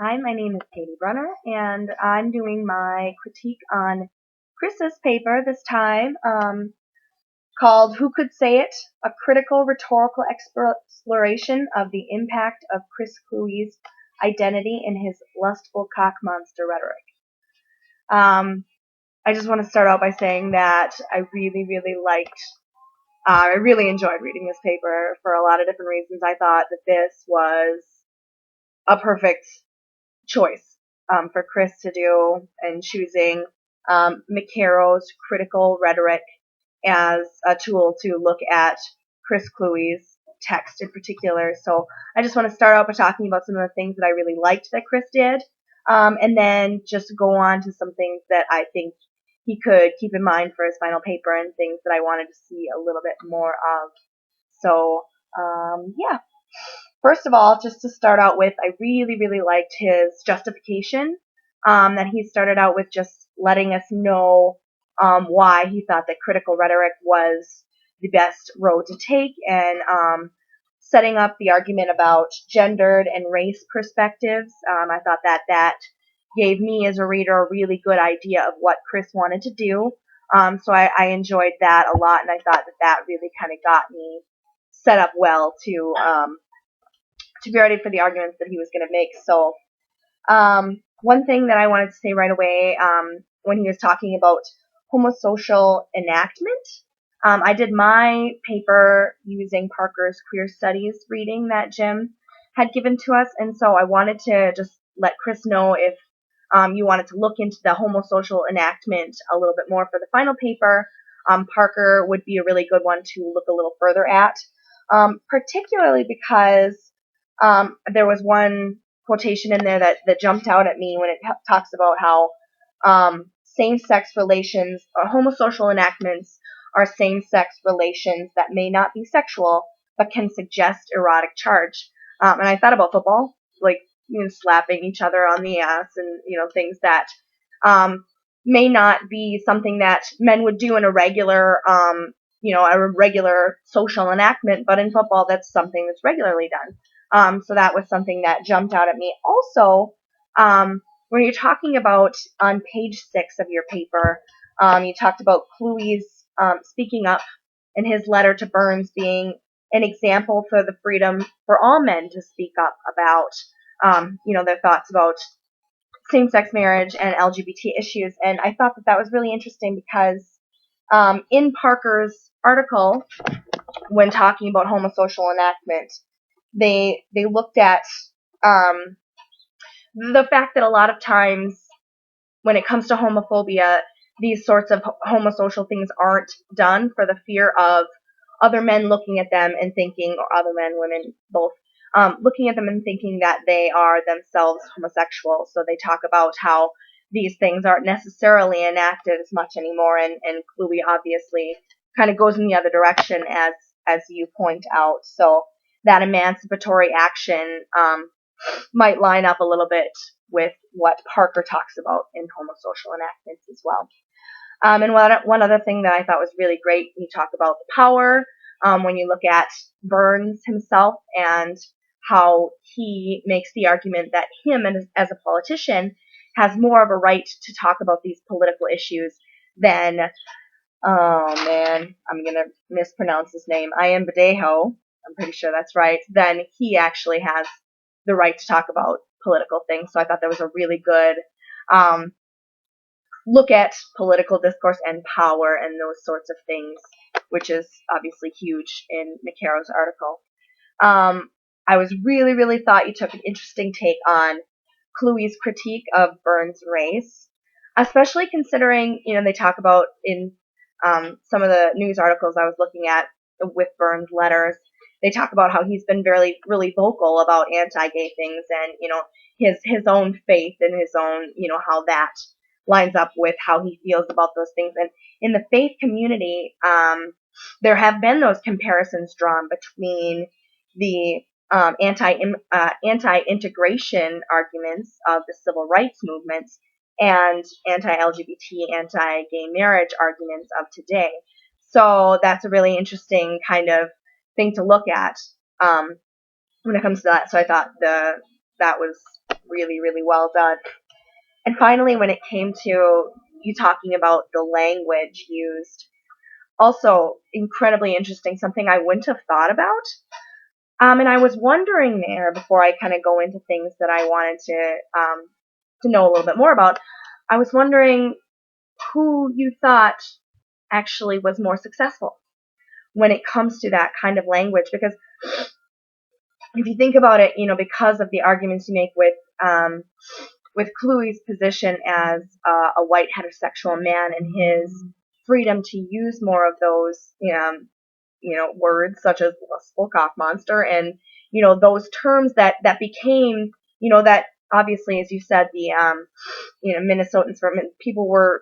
Hi, my name is Katie Brunner, and I'm doing my critique on Chris's paper this time, called Who Could Say It? A Critical Rhetorical Exploration of the Impact of Chris Cluey's Identity in His Lustful Cock Monster Rhetoric. I just want to start out by saying that I really enjoyed reading this paper for a lot of different reasons. I thought that this was a perfect choice for Chris to do in choosing McCarroll's critical rhetoric as a tool to look at Chris Cluey's text in particular. So I just want to start out by talking about some of the things that I really liked that Chris did, and then just go on to some things that I think he could keep in mind for his final paper and things that I wanted to see a little bit more of. So, yeah. First of all, just to start out with, I really liked his justification, that he started out with just letting us know why he thought that critical rhetoric was the best road to take, and setting up the argument about gendered and race perspectives. I thought that gave me as a reader a really good idea of what Chris wanted to do. So I enjoyed that a lot, and I thought that really kind of got me set up well to be ready for the arguments that he was going to make. So, one thing that I wanted to say right away, when he was talking about homosocial enactment, I did my paper using Parker's Queer Studies reading that Jim had given to us, and so I wanted to just let Chris know if you wanted to look into the homosocial enactment a little bit more for the final paper. Parker would be a really good one to look a little further at, particularly because there was one quotation in there that jumped out at me when it talks about how same-sex relations or homosocial enactments are same-sex relations that may not be sexual but can suggest erotic charge. And I thought about football, like slapping each other on the ass and things that may not be something that men would do in a regular social enactment, but in football that's something that's regularly done. So that was something that jumped out at me. Also, when you're talking about on page 6 of your paper, you talked about Cluey's speaking up in his letter to Burns being an example for the freedom for all men to speak up about, their thoughts about same-sex marriage and LGBT issues. And I thought that was really interesting because in Parker's article, when talking about homosocial enactment, they looked at the fact that a lot of times when it comes to homophobia, these sorts of homosocial things aren't done for the fear of other men looking at them and thinking, or other men, women, both, looking at them and thinking that they are themselves homosexual. So they talk about how these things aren't necessarily enacted as much anymore, and Cluey obviously kind of goes in the other direction, as you point out. So that emancipatory action might line up a little bit with what Parker talks about in homosocial enactments as well. And one other thing that I thought was really great, you talk about the power, when you look at Burns himself and how he makes the argument that him as a politician has more of a right to talk about these political issues than, oh man, I'm going to mispronounce his name, Ian Badejo, I'm pretty sure that's right, then he actually has the right to talk about political things. So I thought that was a really good look at political discourse and power and those sorts of things, which is obviously huge in McCarroll's article. I was really thought you took an interesting take on Cluey's critique of Burns' race, especially considering, they talk about in some of the news articles I was looking at with Burns' letters, they talk about how he's been really vocal about anti-gay things and, his own faith and his own, how that lines up with how he feels about those things. And in the faith community, there have been those comparisons drawn between the anti-integration arguments of the civil rights movements and anti-LGBT, anti-gay marriage arguments of today. So that's a really interesting kind of thing to look at when it comes to that. So I thought that was really, really well done. And finally, when it came to you talking about the language used, also incredibly interesting, something I wouldn't have thought about. And I was wondering there, before I kind of go into things that I wanted to know a little bit more about, I was wondering who you thought actually was more successful when it comes to that kind of language. Because if you think about it, because of the arguments you make with Cluey's position as a white heterosexual man and his freedom to use more of those, words such as lustful cock monster and, those terms that became, that obviously, as you said, the, Minnesotans, people were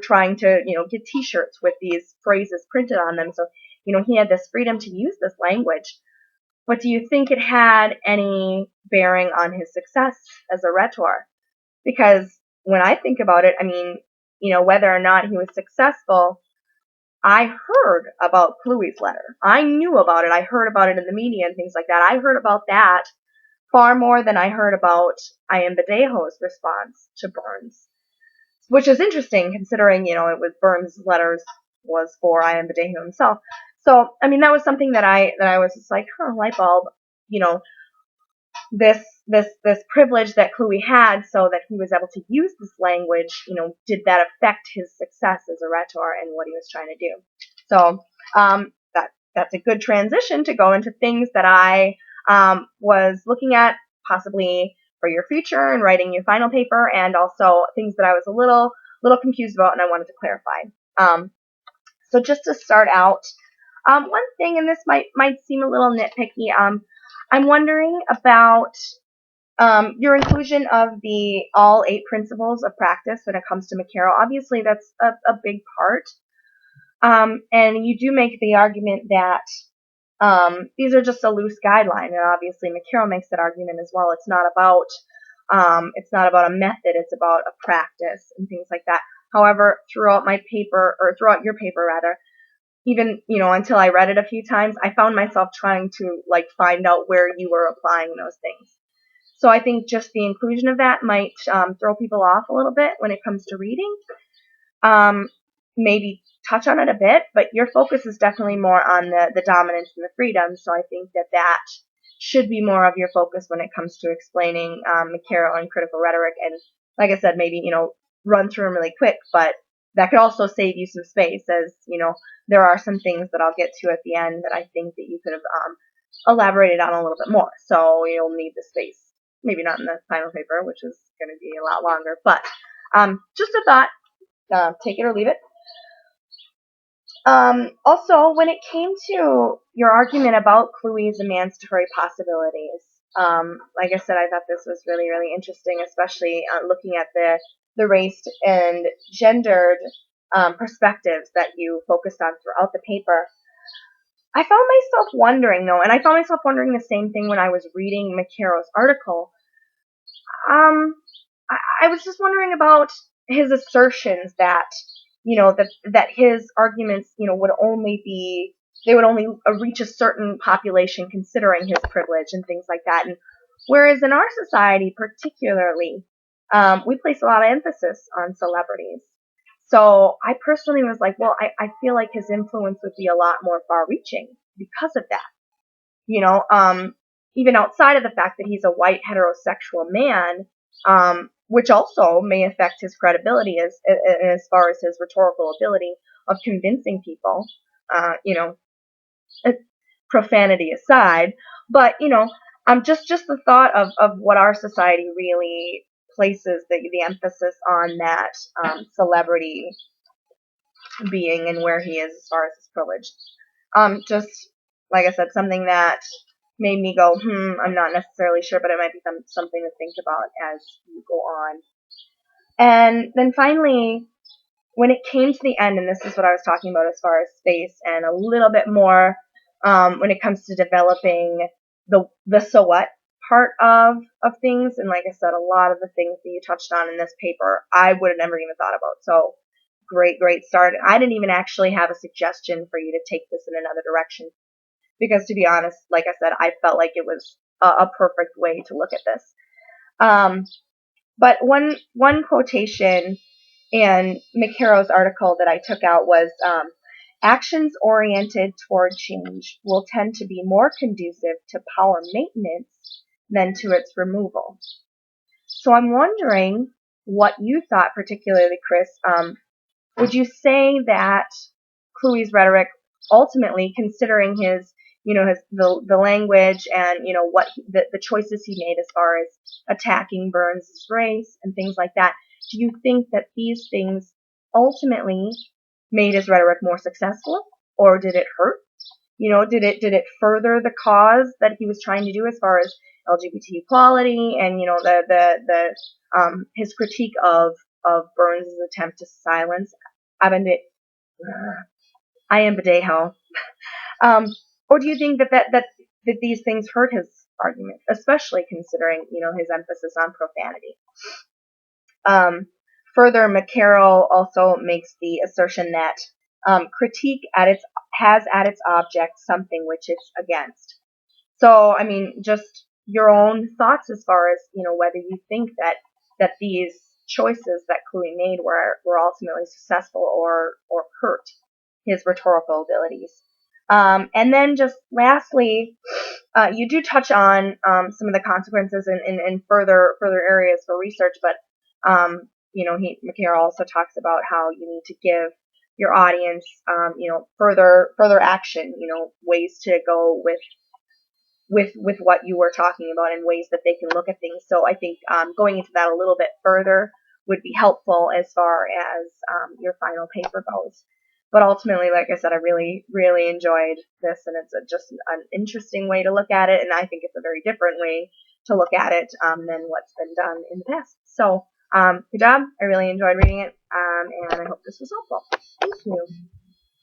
trying to, get t-shirts with these phrases printed on them. So, he had this freedom to use this language. But do you think it had any bearing on his success as a rhetor? Because when I think about it, I mean, whether or not he was successful, I heard about Cluey's letter. I knew about it. I heard about it in the media and things like that. I heard about that far more than I heard about Iambadejo's response to Burns, which is interesting considering, it was Burns' letters was for Iambadejo himself. So, I mean, that was something that I was just like, light bulb, this privilege that Cluey had so that he was able to use this language, did that affect his success as a rhetor and what he was trying to do? So, that's a good transition to go into things that I was looking at possibly for your future and writing your final paper, and also things that I was a little confused about and I wanted to clarify. So just to start out, one thing, and this might seem a little nitpicky, I'm wondering about your inclusion of the all 8 principles of practice when it comes to McCarroll. Obviously, that's a big part. And you do make the argument that these are just a loose guideline, and obviously McCarroll makes that argument as well. It's not about a method; it's about a practice and things like that. However, throughout my paper, or throughout your paper rather, even until I read it a few times, I found myself trying to find out where you were applying those things. So I think just the inclusion of that might throw people off a little bit when it comes to reading. Maybe touch on it a bit, but your focus is definitely more on the dominance and the freedom, so I think that should be more of your focus when it comes to explaining McCarroll and critical rhetoric. And like I said, maybe, run through them really quick, but that could also save you some space, as, there are some things that I'll get to at the end that I think that you could have elaborated on a little bit more, so you'll need the space. Maybe not in the final paper, which is going to be a lot longer, but just a thought, take it or leave it. Also, when it came to your argument about Cluey's emancipatory possibilities, like I said, I thought this was really, really interesting, especially looking at the race and gendered perspectives that you focused on throughout the paper. I found myself wondering, though, and I found myself wondering the same thing when I was reading McCarroll's article. I was just wondering about his assertions that, that his arguments, would only reach a certain population considering his privilege and things like that. And whereas in our society, particularly, we place a lot of emphasis on celebrities. So I personally was like, well, I feel like his influence would be a lot more far-reaching because of that. Even outside of the fact that he's a white heterosexual man, which also may affect his credibility as far as his rhetorical ability of convincing people, profanity aside. But, just the thought of what our society really places the emphasis on that celebrity being and where he is as far as his privilege. Just, like I said, something that made me go, I'm not necessarily sure, but it might be something to think about as you go on. And then finally, when it came to the end, and this is what I was talking about as far as space and a little bit more when it comes to developing the so what part of things, and like I said, a lot of the things that you touched on in this paper, I would have never even thought about. So great start. I didn't even actually have a suggestion for you to take this in another direction, because to be honest, like I said, I felt like it was a perfect way to look at this. Um, but one quotation in McCarroll's article that I took out was, actions oriented toward change will tend to be more conducive to power maintenance than to its removal. So I'm wondering what you thought, particularly, Chris. Would you say that Cluey's rhetoric, ultimately, considering his, his the language and what the choices he made as far as attacking Burns' race and things like that, do you think that these things ultimately made his rhetoric more successful, or did it hurt? Did it further the cause that he was trying to do as far as LGBT equality and his critique of Burns' attempt to silence Ian Badejo? Um, or do you think that these things hurt his argument, especially considering his emphasis on profanity? Um, Further, McCarroll also makes the assertion that critique has at its object something which it's against. So, I mean, just your own thoughts as far as whether you think that these choices that Cluey made were ultimately successful or hurt his rhetorical abilities. And then just lastly, you do touch on some of the consequences in further areas for research, but McCarroll also talks about how you need to give your audience further action, ways to go with what you were talking about and ways that they can look at things. So I think going into that a little bit further would be helpful as far as your final paper goes. But ultimately, like I said, I really, really enjoyed this, and it's just an interesting way to look at it, and I think it's a very different way to look at it than what's been done in the past. So, good job. I really enjoyed reading it, and I hope this was helpful.